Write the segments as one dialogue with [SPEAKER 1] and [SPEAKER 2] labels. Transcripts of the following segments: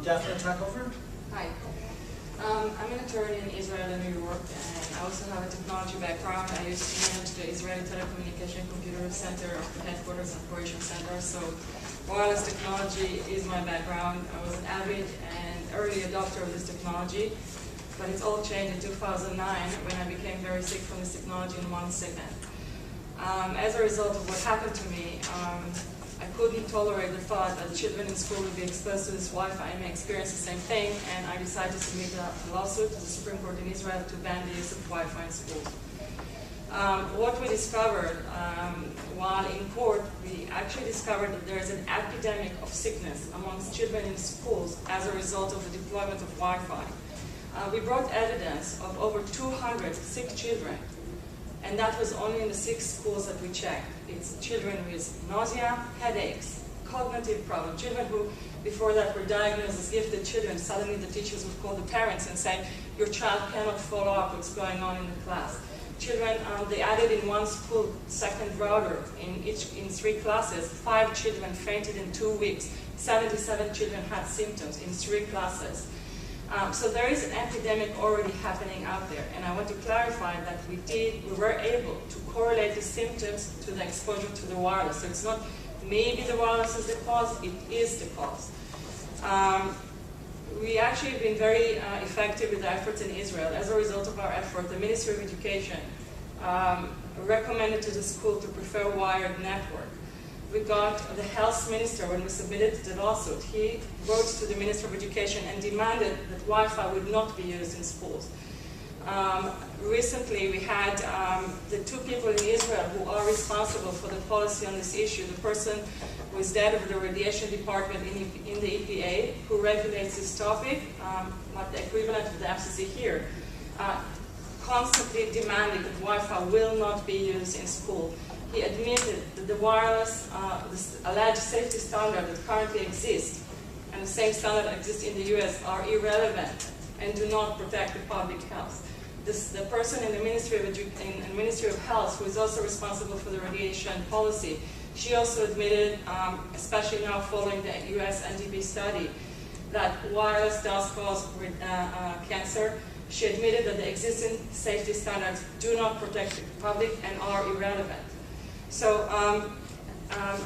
[SPEAKER 1] Dafna Tachover.
[SPEAKER 2] Hi. I'm an attorney in Israel and New York, and I also have a technology background. I used to manage the Israeli Telecommunication Computer Center of the Headquarters and Operation Center, so wireless technology is my background. I was an avid and early adopter of this technology, but it's all changed in 2009 when I became very sick from this technology in one second. As a result of what happened to me, I couldn't tolerate the thought that children in school would be exposed to this Wi-Fi and may experience the same thing, and I decided to submit a lawsuit to the Supreme Court in Israel to ban the use of Wi-Fi in schools. What we discovered while in court, we actually discovered that there is an epidemic of sickness amongst children in schools as a result of the deployment of Wi-Fi. We brought evidence of over 200 sick children, and that was only in the 6 schools that we checked. It's children with nausea, headaches, cognitive problems, children who before that were diagnosed as gifted children. Suddenly the teachers would call the parents and say, your child cannot follow up what's going on in the class. Children, they added in one school second router in 3 classes. 5 children fainted in 2 weeks. 77 children had symptoms in 3 classes. So there is an epidemic already happening out there, and I want to clarify that we were able to correlate the symptoms to the exposure to the wireless. So it's not maybe the wireless is the cause, it is the cause. We actually have been very effective with the efforts in Israel. As a result of our effort, the Ministry of Education recommended to the school to prefer wired network. We got the health minister, when we submitted the lawsuit, he wrote to the Minister of Education and demanded that Wi-Fi would not be used in schools. Recently, we had the 2 people in Israel who are responsible for the policy on this issue. The person who is head of the radiation department in the EPA, who regulates this topic, like the equivalent of the FCC here, constantly demanding that Wi-Fi will not be used in school. He admitted that the wireless, this alleged safety standard that currently exists, and the same standard that exists in the US, are irrelevant and do not protect the public health. The person in the Ministry of Health, who is also responsible for the radiation policy, she also admitted, especially now following the US NTP study, that wireless does cause cancer. She admitted that the existing safety standards do not protect the public and are irrelevant. So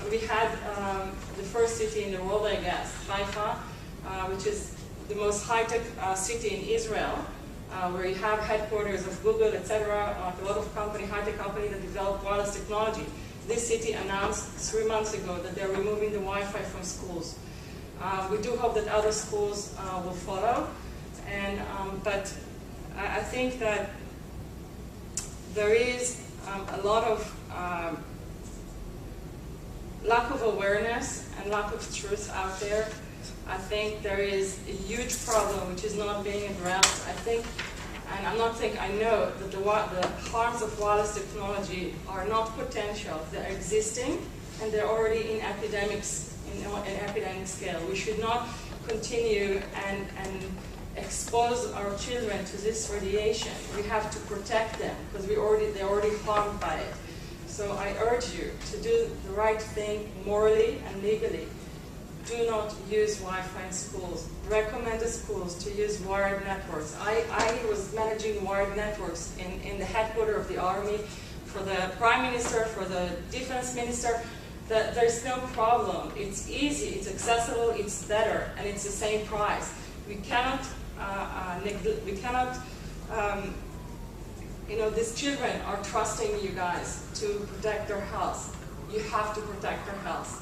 [SPEAKER 2] we had the first city in the world, I guess, Haifa, which is the most high-tech city in Israel, where you have headquarters of Google, etc., a lot of high-tech companies that develop wireless technology. This city announced 3 months ago that they're removing the Wi-Fi from schools. We do hope that other schools will follow, but I think that there is a lot of lack of awareness and lack of truth out there. I think there is a huge problem which is not being addressed. I think, and I know that the harms of wireless technology are not potential. They're existing, and they're already in epidemics, in an epidemic scale. We should not continue and expose our children to this radiation. We have to protect them because they're already harmed by it. So I urge you to do the right thing morally and legally. Do not use Wi-Fi in schools. Recommend the schools to use wired networks. I was managing wired networks in the headquarters of the Army, for the Prime Minister, for the Defense Minister. There's no problem. It's easy, it's accessible, it's better, and it's the same price. We cannot these children are trusting you guys to protect their health. You have to protect their health.